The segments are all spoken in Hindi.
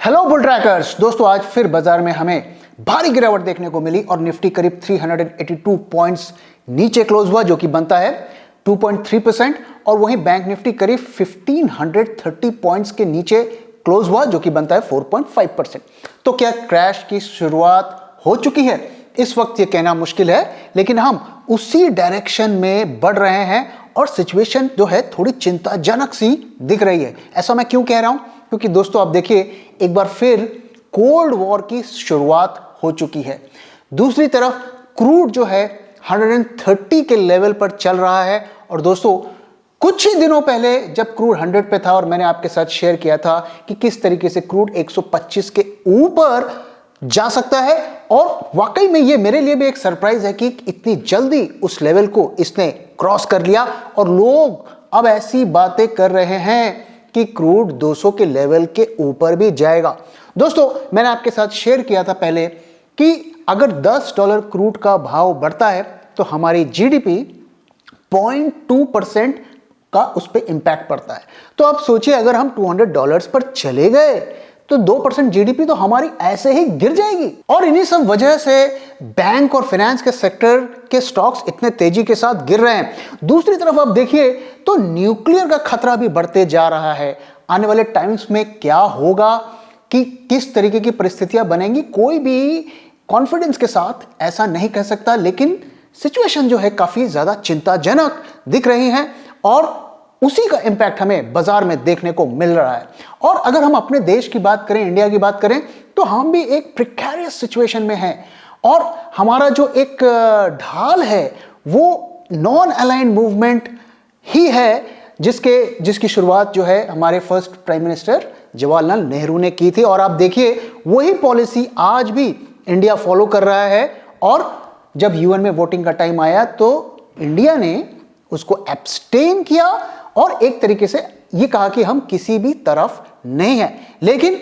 हेलो बुल ट्रैकर्स दोस्तों, आज फिर बाजार में हमें भारी गिरावट देखने को मिली और निफ्टी करीब 382 पॉइंट्स नीचे क्लोज हुआ, जो कि बनता है 2.3%। और वहीं बैंक निफ्टी करीब 1530 पॉइंट्स के नीचे क्लोज हुआ, जो कि बनता है 4.5%। तो क्या क्रैश की शुरुआत हो चुकी है? इस वक्त ये कहना मुश्किल है, लेकिन हम उसी डायरेक्शन में बढ़ रहे हैं और सिचुएशन जो है थोड़ी चिंताजनक सी दिख रही है। ऐसा मैं क्यों कह रहा हूं? क्योंकि दोस्तों आप देखिए, एक बार फिर कोल्ड वॉर की शुरुआत हो चुकी है। दूसरी तरफ क्रूड जो है 130 के लेवल पर चल रहा है। और दोस्तों कुछ ही दिनों पहले जब क्रूड 100 पे था और मैंने आपके साथ शेयर किया था कि किस तरीके से क्रूड 125 के ऊपर जा सकता है, और वाकई में ये मेरे लिए भी एक सरप्राइज है कि इतनी जल्दी उस लेवल को इसने क्रॉस कर लिया। और लोग अब ऐसी बातें कर रहे हैं कि क्रूड 200 के लेवल के ऊपर भी जाएगा। दोस्तों मैंने आपके साथ शेयर किया था पहले कि अगर $10 क्रूड का भाव बढ़ता है तो हमारी जीडीपी 0.2% का उस पर इंपैक्ट पड़ता है। तो आप सोचिए, अगर हम $200 पर चले गए तो 2% जीडीपी तो हमारी ऐसे ही गिर जाएगी। और इन्हीं सब वजह से बैंक और फाइनेंस के सेक्टर के स्टॉक्स इतने तेजी के साथ गिर रहे हैं। दूसरी तरफ आप देखिए तो न्यूक्लियर का खतरा भी बढ़ते जा रहा है। आने वाले टाइम्स में क्या होगा, कि किस तरीके की परिस्थितियां बनेंगी, कोई भी कॉन्फिडेंस के साथ ऐसा नहीं कह सकता, लेकिन सिचुएशन जो है काफी ज्यादा चिंताजनक दिख रही है और उसी का इंपैक्ट हमें बाजार में देखने को मिल रहा है। और अगर हम अपने देश की बात करें, इंडिया की बात करें, तो हम भी एक प्रिकैरियस सिचुएशन में हैं। और हमारा जो एक ढाल है वो नॉन अलाइंड मूवमेंट ही है, जिसकी शुरुआत जो है हमारे first prime minister Jawaharlal Nehru ने की थी। और आप देखिए वही पॉलिसी आज भी इंडिया फॉलो कर रहा है। और जब यूएन में वोटिंग का टाइम आया तो इंडिया ने उसको एब्सटेन किया और एक तरीके से ये कहा कि हम किसी भी तरफ नहीं है। लेकिन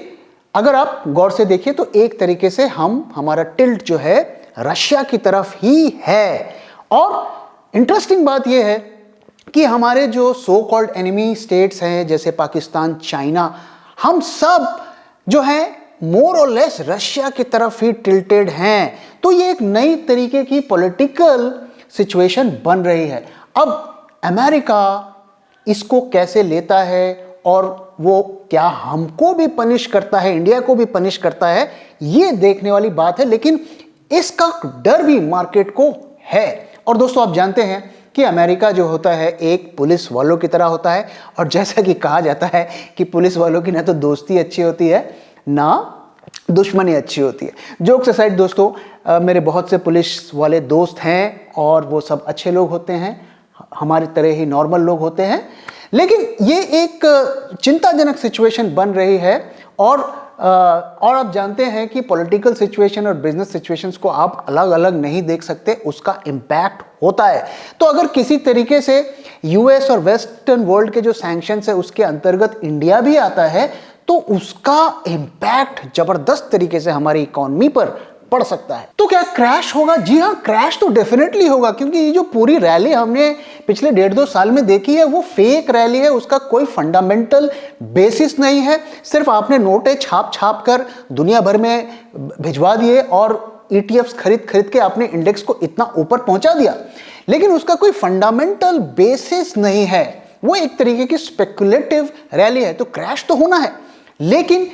अगर आप गौर से देखिए तो एक तरीके से हमारा टिल्ट जो है रशिया की तरफ ही है। और इंटरेस्टिंग बात यह है कि हमारे जो सो कॉल्ड एनिमी स्टेट्स हैं, जैसे पाकिस्तान, चाइना, हम सब जो है मोर और लेस रशिया की तरफ ही टिल्टेड हैं। तो ये एक नई तरीके की पॉलिटिकल सिचुएशन बन रही है। अब अमेरिका इसको कैसे लेता है और वो क्या हमको भी पनिश करता है, इंडिया को भी पनिश करता है, ये देखने वाली बात है। लेकिन इसका डर भी मार्केट को है। और दोस्तों आप जानते हैं कि अमेरिका जो होता है एक पुलिस वालों की तरह होता है। और जैसा कि कहा जाता है कि पुलिस वालों की ना तो दोस्ती अच्छी होती है ना दुश्मनी अच्छी होती है। जोक्स असाइड दोस्तों, मेरे बहुत से पुलिस वाले दोस्त हैं और वो सब अच्छे लोग होते हैं, हमारी तरह ही नॉर्मल लोग होते हैं। लेकिन ये एक चिंताजनक सिचुएशन बन रही है। और आप जानते हैं कि पॉलिटिकल सिचुएशन और बिजनेस सिचुएशंस को आप अलग अलग नहीं देख सकते, उसका इम्पैक्ट होता है। तो अगर किसी तरीके से यूएस और वेस्टर्न वर्ल्ड के जो सैंक्शंस है उसके अंतर्गत इंडिया भी आता है तो उसका इम्पैक्ट जबरदस्त तरीके से हमारी इकोनॉमी पर पड़ सकता है। तो क्या क्रैश होगा? जी हाँ, क्रैश तो डेफिनेटली होगा, क्योंकि ये जो पूरी रैली हमने पिछले 1.5-2 साल में देखी है वो फेक रैली है। उसका कोई फंडामेंटल बेसिस नहीं है। सिर्फ आपने नोटें छाप छाप कर दुनिया भर में भिजवा दिए और ETFs खरीद के आपने इंडेक्स को इतना ऊपर पहुंचा दिया, लेकिन उसका कोई फंडामेंटल बेसिस नहीं है। वो एक तरीके की स्पेकुलेटिव रैली है। तो क्रैश तो होना है, लेकिन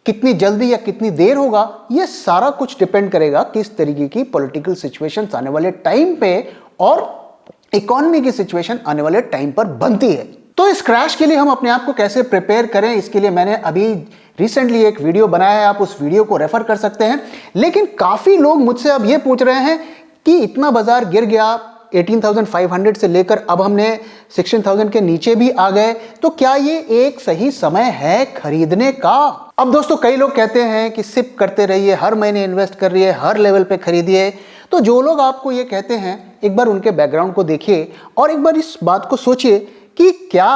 कितनी जल्दी या कितनी देर होगा ये सारा कुछ डिपेंड करेगा किस तरीके की पॉलिटिकल सिचुएशन आने वाले टाइम पे और इकोनॉमी की सिचुएशन आने वाले टाइम पर बनती है। तो इस क्रैश के लिए हम अपने आप को कैसे प्रिपेयर करें, इसके लिए मैंने अभी रिसेंटली एक वीडियो बनाया है, आप उस वीडियो को रेफर कर सकते हैं। लेकिन काफी लोग मुझसे अब ये पूछ रहे हैं कि इतना बाजार गिर गया, 18,500 से लेकर अब हमने 16,000 के नीचे भी आ गए, तो क्या ये एक सही समय है खरीदने का? अब दोस्तों कई लोग कहते हैं कि सिप करते रहिए, हर महीने इन्वेस्ट कर रही है, हर लेवल पे खरीदिए। तो जो लोग आपको ये कहते हैं, एक बार उनके बैकग्राउंड को देखिए और एक बार इस बात को सोचिए कि क्या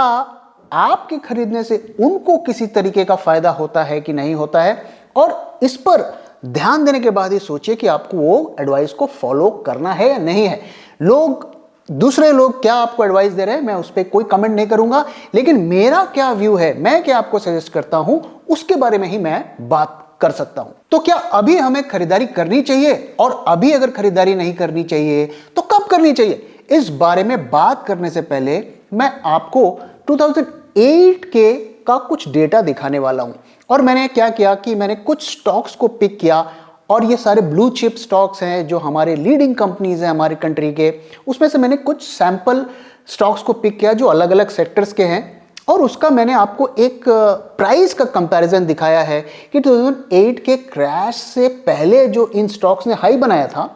आपके खरीदने से उनको किसी तरीके का फायदा होता है कि नहीं होता है। और इस पर ध्यान देने के बाद ही सोचिए कि आपको वो एडवाइस को फॉलो करना है या नहीं है। लोग दूसरे लोग क्या आपको एडवाइस दे रहे हैं मैं उस पर कोई कमेंट नहीं करूंगा, लेकिन मेरा क्या व्यू है, मैं क्या आपको सजेस्ट करता हूं, उसके बारे में ही मैं बात कर सकता हूं। तो क्या अभी हमें खरीदारी करनी चाहिए, और अभी अगर खरीदारी नहीं करनी चाहिए तो कब करनी चाहिए, इस बारे में बात करने से पहले मैं आपको 2008 के का कुछ डेटा दिखाने वाला हूं। और मैंने क्या किया कि मैंने कुछ स्टॉक्स को पिक किया, और ये सारे ब्लू चिप स्टॉक्स हैं जो हमारे लीडिंग कंपनीज हैं हमारी कंट्री के, उसमें से मैंने कुछ सैंपल स्टॉक्स को पिक किया जो अलग अलग सेक्टर्स के हैं, और उसका मैंने आपको एक प्राइस का कंपैरिजन दिखाया है कि 2008 के क्रैश से पहले जो इन स्टॉक्स ने हाई बनाया था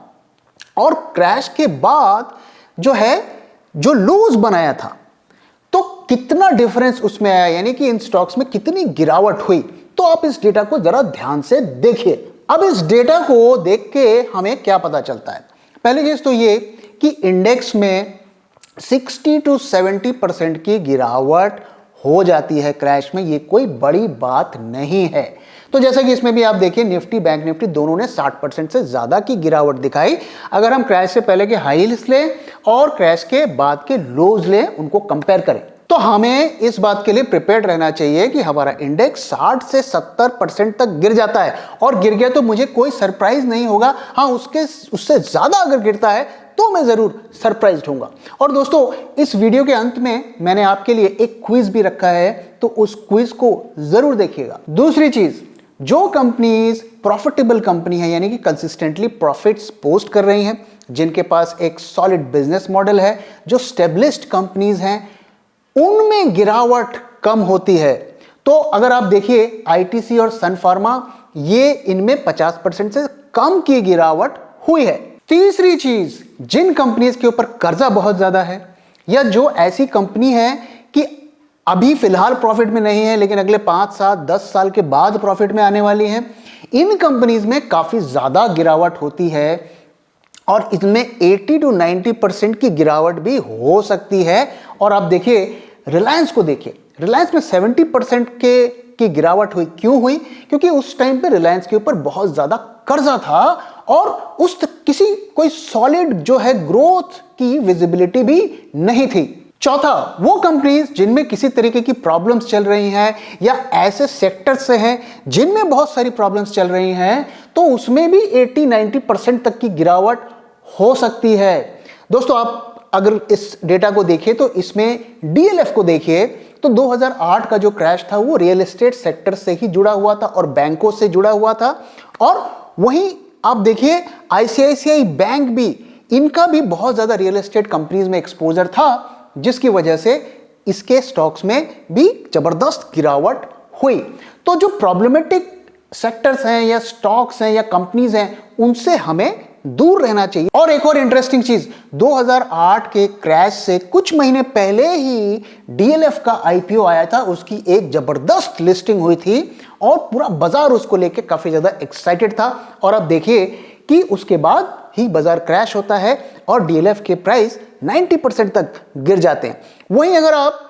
और क्रैश के बाद जो है जो लूज बनाया था, तो कितना डिफरेंस उसमें आया, यानी कि इन स्टॉक्स में कितनी गिरावट हुई। तो आप इस डेटा को जरा ध्यान से देखिए। अब इस डेटा को देख के हमें क्या पता चलता है, पहली चीज तो ये कि इंडेक्स में 60 to 70% की गिरावट हो जाती है क्रैश में, ये कोई बड़ी बात नहीं है। तो जैसा कि इसमें भी आप देखिए निफ्टी बैंक निफ्टी दोनों ने 60% से ज्यादा की गिरावट दिखाई। अगर हम क्रैश से पहले के हाईस लें और क्रैश के बाद के लोज लें, उनको कंपेयर करें, तो हमें इस बात के लिए प्रिपेयर्ड रहना चाहिए कि हमारा इंडेक्स 60 से 70% तक गिर जाता है, और गिर गया तो मुझे कोई सरप्राइज नहीं होगा। हाँ, उससे ज्यादा अगर गिरता है तो मैं जरूर सरप्राइज्ड होऊंगा। और दोस्तों, इस वीडियो के अंत में मैंने आपके लिए एक क्विज भी रखा है, तो उस क्विज को जरूर देखिएगा। दूसरी चीज, जो कंपनीज प्रॉफिटेबल कंपनी है, यानी कि कंसिस्टेंटली प्रॉफिट्स पोस्ट कर रही हैं, जिनके पास एक सॉलिड बिजनेस मॉडल है, जो स्टेब्लिश्ड कंपनीज हैं, उनमें गिरावट कम होती है। तो अगर आप देखिए आईटीसी और सन फार्मा, ये इनमें 50% से कम की गिरावट हुई है। तीसरी चीज, जिन कंपनीज के ऊपर कर्जा बहुत ज्यादा है, या जो ऐसी कंपनी है कि अभी फिलहाल प्रॉफिट में नहीं है लेकिन अगले 5 साल 10 साल के बाद प्रॉफिट में आने वाली हैं, इन कंपनीज में काफी ज्यादा गिरावट होती है, और इसमें 80 to 90% की गिरावट भी हो सकती है। और आप देखिए रिलायंस को देखिए, रिलायंस में 70% की गिरावट हुई। क्यों हुई? क्योंकि उस टाइम पे रिलायंस के ऊपर बहुत ज्यादा कर्जा था, और किसी कोई सॉलिड जो है ग्रोथ की विजिबिलिटी भी नहीं थी। चौथा, वो कंपनीज जिनमें किसी तरीके की प्रॉब्लम्स चल रही हैं, या ऐसे सेक्टर्स से हैं जिनमें बहुत सारी प्रॉब्लम्स चल रही हैं, तो उसमें भी 80-90% तक की गिरावट हो सकती है। दोस्तों, आप अगर इस डेटा को देखिए तो इसमें डीएलएफ को देखिए, तो 2008 का जो क्रैश था वो रियल एस्टेट सेक्टर से ही जुड़ा हुआ था और बैंकों से जुड़ा हुआ था। और वहीं आप देखिए आईसीआईसीआई बैंक भी, इनका भी बहुत ज्यादा रियल एस्टेट कंपनीज में एक्सपोजर था, जिसकी वजह से इसके स्टॉक्स में भी जबरदस्त गिरावट हुई। तो जो प्रॉब्लमेटिक सेक्टर्स हैं या स्टॉक्स हैं या कंपनीज हैं, उनसे हमें दूर रहना चाहिए। और एक और इंटरेस्टिंग चीज, 2008 के क्रैश से कुछ महीने पहले ही डीएलएफ का आईपीओ आया था, उसकी एक जबरदस्त लिस्टिंग हुई थी, और पूरा बाजार उसको लेके काफी ज्यादा एक्साइटेड था। और अब देखिए कि उसके बाद ही बाजार क्रैश होता है और डीएलएफ के प्राइस 90% तक गिर जाते हैं। वहीं अगर आप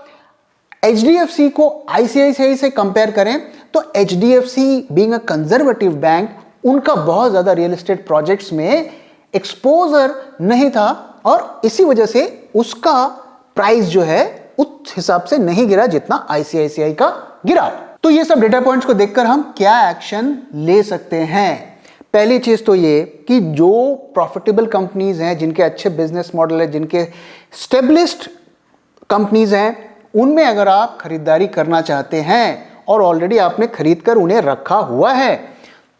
एचडीएफसी को आईसीआईसीआई से कंपेयर करें, तो HDFC being a conservative bank, उनका बहुत ज्यादा रियल एस्टेट प्रोजेक्ट्स में एक्सपोजर नहीं था, और इसी वजह से उसका प्राइस जो है उस हिसाब से नहीं गिरा जितना आईसीआईसीआई का गिरा। तो ये सब डेटा पॉइंट्स को देखकर हम क्या एक्शन ले सकते हैं? पहली चीज तो ये कि जो प्रॉफिटेबल कंपनीज हैं, जिनके अच्छे बिजनेस मॉडल है, जिनके स्टेब्लिश्ड कंपनीज हैं, उनमें अगर आप खरीदारी करना चाहते हैं और ऑलरेडी आपने खरीद कर उन्हें रखा हुआ है,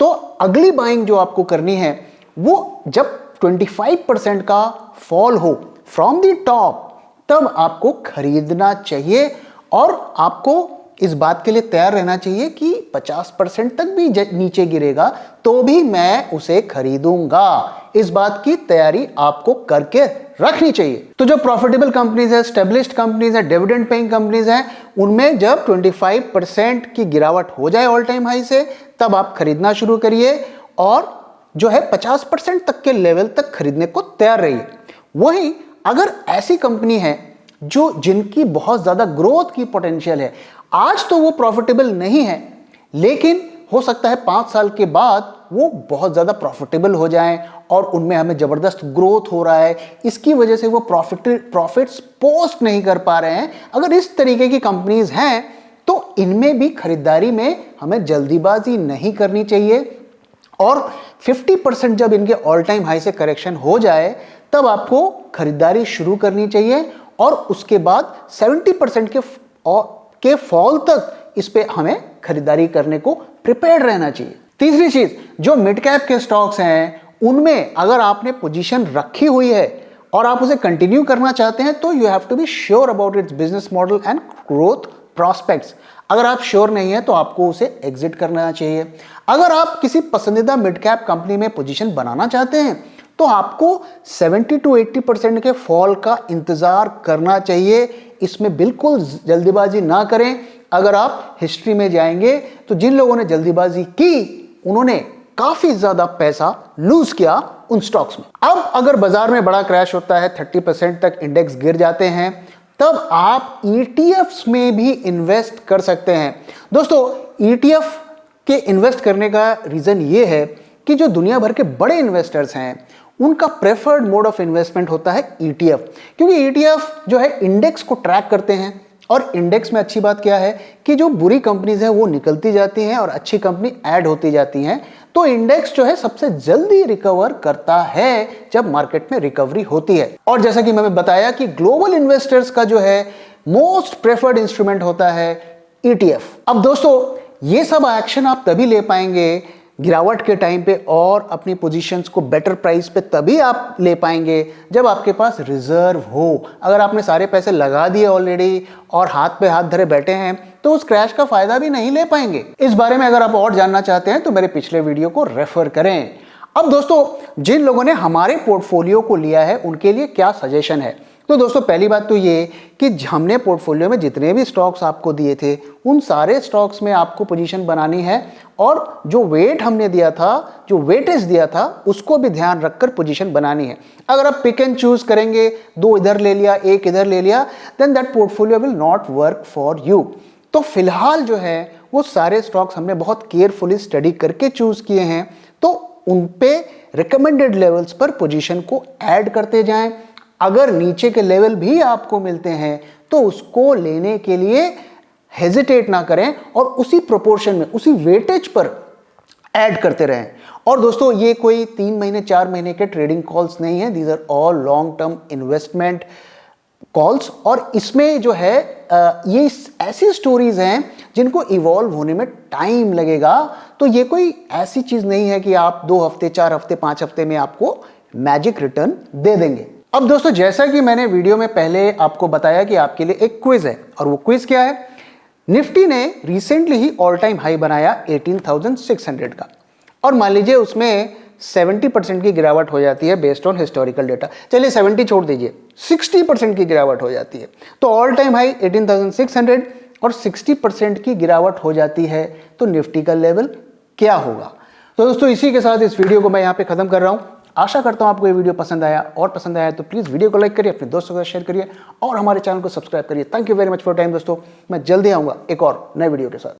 तो अगली बाइंग जो आपको करनी है वो जब 25% का फॉल हो फ्रॉम द टॉप, तब आपको खरीदना चाहिए। और आपको इस बात के लिए तैयार रहना चाहिए कि 50% तक भी नीचे गिरेगा तो भी मैं उसे खरीदूंगा। इस बात की तैयारी आपको करके रखनी चाहिए। तो जो प्रॉफिटेबल कंपनीज है, स्टेब्लिश्ड कंपनीज है, डिविडेंड पेइंग कंपनीज हैं, उनमें जब 25% की गिरावट हो जाए ऑल टाइम हाई से, तब आप खरीदना शुरू करिए, और जो है 50% तक के लेवल तक खरीदने को तैयार रहिए। वहीं अगर ऐसी कंपनी है जिनकी बहुत ज्यादा ग्रोथ की पोटेंशियल है, आज तो वो प्रॉफिटेबल नहीं है, लेकिन हो सकता है 5 साल के बाद वो बहुत ज़्यादा प्रॉफिटेबल हो जाएं और उनमें हमें ज़बरदस्त ग्रोथ हो रहा है, इसकी वजह से वो प्रॉफिट्स पोस्ट नहीं कर पा रहे हैं, अगर इस तरीके की कंपनीज हैं तो इनमें भी खरीदारी में हमें जल्दीबाजी नहीं करनी चाहिए। और 50% जब इनके ऑल टाइम हाई से करेक्शन हो जाए तब आपको खरीदारी शुरू करनी चाहिए और उसके बाद 70% के फॉल तक इस पे हमें खरीदारी करने को प्रिपेयर्ड रहना चाहिए। तीसरी चीज, जो मिड कैप के स्टॉक्स हैं उनमें अगर आपने पोजीशन रखी हुई है और आप उसे कंटिन्यू करना चाहते हैं तो you have to be sure about its business model and growth prospects. अगर आप श्योर नहीं है तो आपको उसे एग्जिट करना चाहिए। अगर आप किसी पसंदीदा मिड कैप कंपनी में पोजीशन बनाना चाहते हैं तो आपको 70 to 80% के फॉल का इंतजार करना चाहिए। इसमें बिल्कुल जल्दीबाजी ना करें। अगर आप हिस्ट्री में जाएंगे तो जिन लोगों ने जल्दीबाजी की उन्होंने काफी ज्यादा पैसा लूज किया उन स्टॉक्स में। अब अगर बाजार में बड़ा क्रैश होता है, 30% तक इंडेक्स गिर जाते हैं, तब आप ETFs में भी इन्वेस्ट कर सकते हैं। दोस्तों, ETF के इन्वेस्ट करने का रीजन ये है कि जो दुनिया भर के बड़े इन्वेस्टर्स हैं उनका प्रेफर्ड मोड ऑफ इन्वेस्टमेंट होता है ETF, क्योंकि ETF जो है इंडेक्स को ट्रैक करते हैं और इंडेक्स में अच्छी बात क्या है कि जो बुरी कंपनीज हैं वो निकलती जाती हैं और अच्छी कंपनी ऐड होती जाती हैं। तो इंडेक्स जो है सबसे जल्दी रिकवर करता है जब मार्केट में रिकवरी होती है। और जैसा कि मैंने बताया कि ग्लोबल इन्वेस्टर्स का जो है मोस्ट प्रेफर्ड इंस्ट्रूमेंट होता है ETF। अब दोस्तों, ये सब एक्शन आप तभी ले पाएंगे गिरावट के टाइम पे और अपनी पोजीशंस को बेटर प्राइस पे तभी आप ले पाएंगे जब आपके पास रिजर्व हो। अगर आपने सारे पैसे लगा दिए ऑलरेडी और हाथ पे हाथ धरे बैठे हैं तो उस क्रैश का फायदा भी नहीं ले पाएंगे। इस बारे में अगर आप और जानना चाहते हैं तो मेरे पिछले वीडियो को रेफर करें। अब दोस्तों, जिन लोगों ने हमारे पोर्टफोलियो को लिया है उनके लिए क्या सजेशन है? तो दोस्तों, पहली बात तो ये कि हमने पोर्टफोलियो में जितने भी स्टॉक्स आपको दिए थे उन सारे स्टॉक्स में आपको पोजीशन बनानी है और जो वेट हमने दिया था, जो वेटेज दिया था, उसको भी ध्यान रखकर पोजीशन बनानी है। अगर आप पिक एंड चूज करेंगे, 2 इधर ले लिया, 1 इधर ले लिया, then that portfolio will not work for you. तो फिलहाल जो है वो सारे स्टॉक्स हमने बहुत केयरफुली स्टडी करके चूज किए हैं, तो उन पे रिकमेंडेड लेवल्स पर पोजीशन को ऐड करते जाएं। अगर नीचे के लेवल भी आपको मिलते हैं तो उसको लेने के लिए हेजिटेट ना करें और उसी प्रोपोर्शन में, उसी वेटेज पर ऐड करते रहें। और दोस्तों, ये कोई 3 महीने 4 महीने के ट्रेडिंग कॉल्स नहीं है, these are all long term investment calls. और इसमें जो है ये ऐसी स्टोरीज हैं जिनको इवॉल्व होने में टाइम लगेगा। तो ये कोई ऐसी चीज नहीं है कि आप 2 हफ्ते 4 हफ्ते 5 हफ्ते में आपको मैजिक रिटर्न दे देंगे। अब दोस्तों, जैसा कि मैंने वीडियो में पहले आपको बताया कि आपके लिए एक क्विज है, और वो क्विज क्या है? निफ्टी ने रिसेंटली ही ऑल टाइम हाई बनाया 18,600 का, और मान लीजिए उसमें 70% की गिरावट हो जाती है बेस्ड ऑन हिस्टोरिकल डेटा। चलिए 70 छोड़ दीजिए, 60% की गिरावट हो जाती है। तो ऑल टाइम हाई 18,600 और 60% की गिरावट हो जाती है तो निफ्टी का लेवल क्या होगा? तो दोस्तों, इसी के साथ इस वीडियो को मैं यहाँ पे खत्म कर रहा हूँ। आशा करता हूँ आपको ये वीडियो पसंद आया, और पसंद आया तो प्लीज़ वीडियो को लाइक करिए, अपने दोस्तों के साथ शेयर करिए और हमारे चैनल को सब्सक्राइब करिए। Thank you very much for time दोस्तों। मैं जल्दी आऊँगा एक और नए वीडियो के साथ।